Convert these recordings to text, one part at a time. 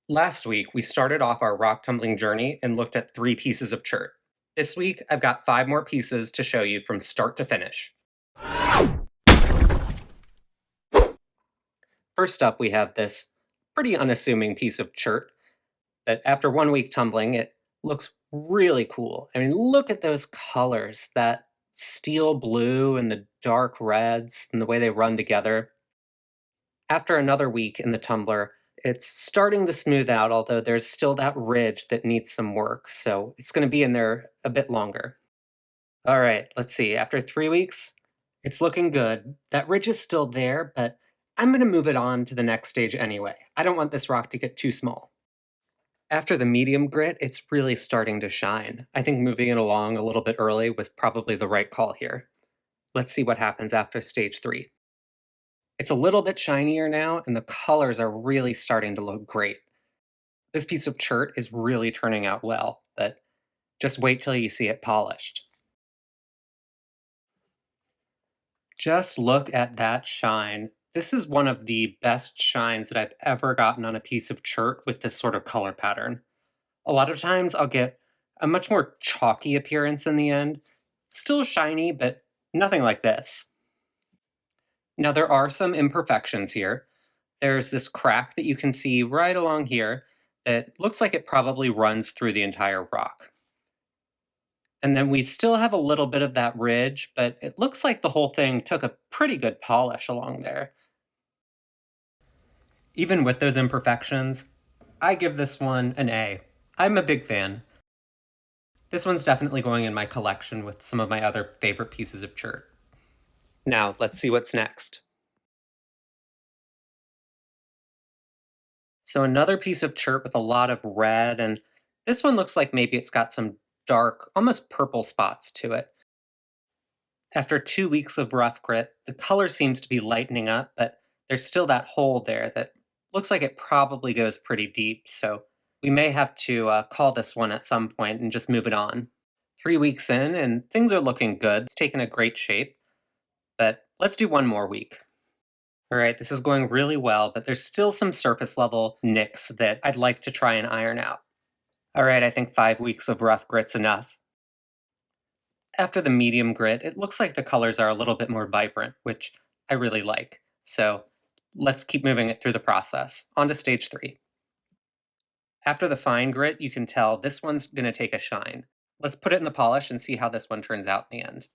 Last week, we started off our rock tumbling journey and looked at 3 pieces of chert. This week, I've got 5 more pieces to show you from start to finish. First up, we have this pretty unassuming piece of chert that after 1 week tumbling, it looks really cool. I mean, look at those colors, that steel blue and the dark reds and the way they run together. After another week in the tumbler, it's starting to smooth out, although there's still that ridge that needs some work, so it's going to be in there a bit longer. All right, let's see. After 3 weeks, it's looking good. That ridge is still there, but I'm going to move it on to the next stage anyway. I don't want this rock to get too small. After the medium grit, it's really starting to shine. I think moving it along a little bit early was probably the right call here. Let's see what happens after stage 3. It's a little bit shinier now, and the colors are really starting to look great. This piece of chert is really turning out well, but just wait till you see it polished. Just look at that shine. This is one of the best shines that I've ever gotten on a piece of chert with this sort of color pattern. A lot of times I'll get a much more chalky appearance in the end. Still shiny, but nothing like this. Now there are some imperfections here. There's this crack that you can see right along here that looks like it probably runs through the entire rock. And then we still have a little bit of that ridge, but it looks like the whole thing took a pretty good polish along there. Even with those imperfections, I give this one an A. I'm a big fan. This one's definitely going in my collection with some of my other favorite pieces of chert. Now, let's see what's next. So another piece of chert with a lot of red, and this one looks like maybe it's got some dark, almost purple spots to it. After 2 weeks of rough grit, the color seems to be lightening up, but there's still that hole there that looks like it probably goes pretty deep, so we may have to call this one at some point and just move it on. 3 weeks in, and things are looking good. It's taken a great shape, but let's do 1 more week. All right, this is going really well, but there's still some surface level nicks that I'd like to try and iron out. All right, I think 5 weeks of rough grit's enough. After the medium grit, it looks like the colors are a little bit more vibrant, which I really like. So let's keep moving it through the process. On to stage 3. After the fine grit, you can tell this one's going to take a shine. Let's put it in the polish and see how this one turns out in the end.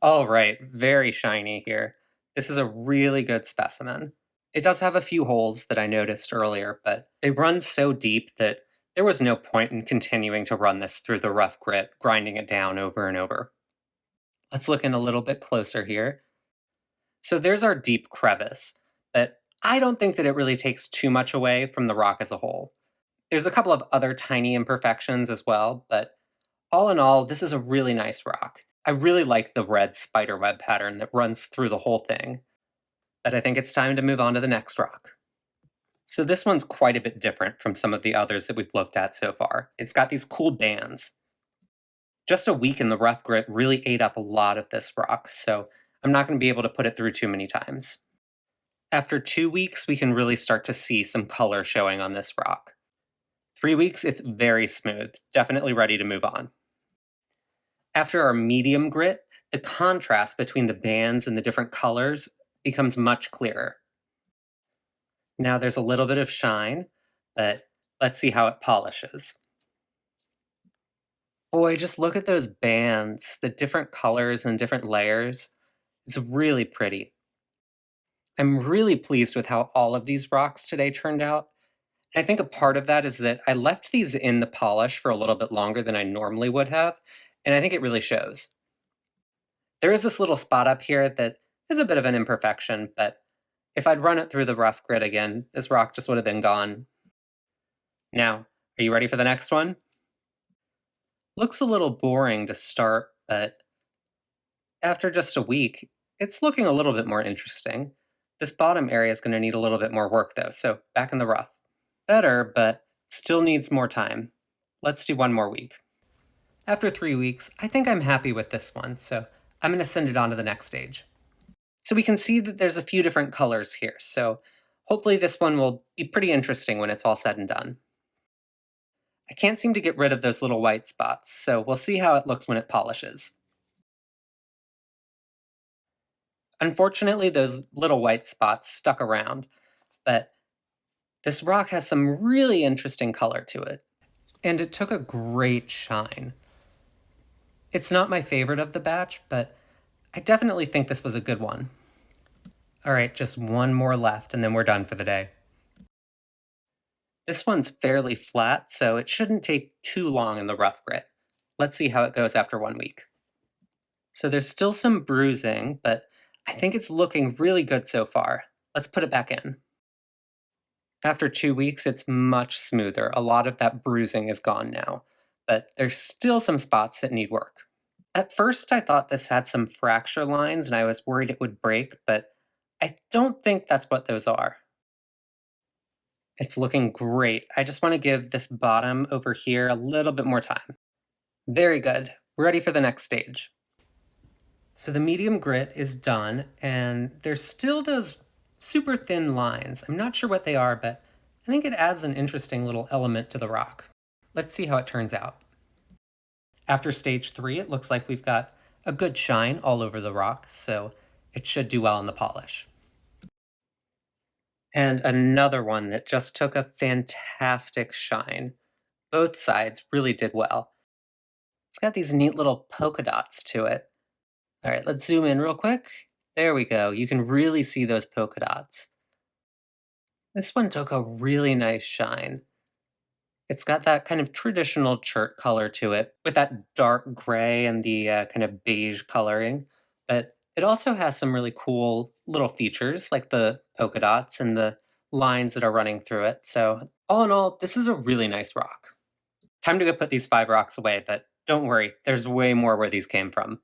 All right, very shiny here. This is a really good specimen. It does have a few holes that I noticed earlier, but they run so deep that there was no point in continuing to run this through the rough grit, grinding it down over and over. Let's look in a little bit closer here. So there's our deep crevice, but I don't think that it really takes too much away from the rock as a whole. There's a couple of other tiny imperfections as well, but all in all, this is a really nice rock. I really like the red spiderweb pattern that runs through the whole thing, but I think it's time to move on to the next rock. So this one's quite a bit different from some of the others that we've looked at so far. It's got these cool bands. Just a week in the rough grit really ate up a lot of this rock, so I'm not going to be able to put it through too many times. After 2 weeks, we can really start to see some color showing on this rock. 3 weeks, it's very smooth, definitely ready to move on. After our medium grit, the contrast between the bands and the different colors becomes much clearer. Now there's a little bit of shine, but let's see how it polishes. Boy, just look at those bands, the different colors and different layers. It's really pretty. I'm really pleased with how all of these rocks today turned out. I think a part of that is that I left these in the polish for a little bit longer than I normally would have, and I think it really shows. There is this little spot up here that is a bit of an imperfection, but if I'd run it through the rough grit again, this rock just would have been gone. Now, are you ready for the next one? Looks a little boring to start, but after just a week, it's looking a little bit more interesting. This bottom area is going to need a little bit more work though, so back in the rough. Better, but still needs more time. Let's do 1 more week. After 3 weeks, I think I'm happy with this one, so I'm going to send it on to the next stage. So we can see that there's a few different colors here, so hopefully this one will be pretty interesting when it's all said and done. I can't seem to get rid of those little white spots, so we'll see how it looks when it polishes. Unfortunately, those little white spots stuck around, but this rock has some really interesting color to it, and it took a great shine. It's not my favorite of the batch, but I definitely think this was a good one. All right, just one more left, and then we're done for the day. This one's fairly flat, so it shouldn't take too long in the rough grit. Let's see how it goes after 1 week. So there's still some bruising, but I think it's looking really good so far. Let's put it back in. After 2 weeks, it's much smoother. A lot of that bruising is gone now, but there's still some spots that need work. At first, I thought this had some fracture lines and I was worried it would break, but I don't think that's what those are. It's looking great. I just want to give this bottom over here a little bit more time. Very good. We're ready for the next stage. So the medium grit is done, and there's still those super thin lines. I'm not sure what they are, but I think it adds an interesting little element to the rock. Let's see how it turns out. After stage 3, it looks like we've got a good shine all over the rock, so it should do well in the polish. And another one that just took a fantastic shine. Both sides really did well. It's got these neat little polka dots to it. All right, let's zoom in real quick. There we go. You can really see those polka dots. This one took a really nice shine. It's got that kind of traditional chert color to it with that dark gray and the kind of beige coloring. But it also has some really cool little features like the polka dots and the lines that are running through it. So, all in all, this is a really nice rock. Time to go put these 5 rocks away, but don't worry, there's way more where these came from.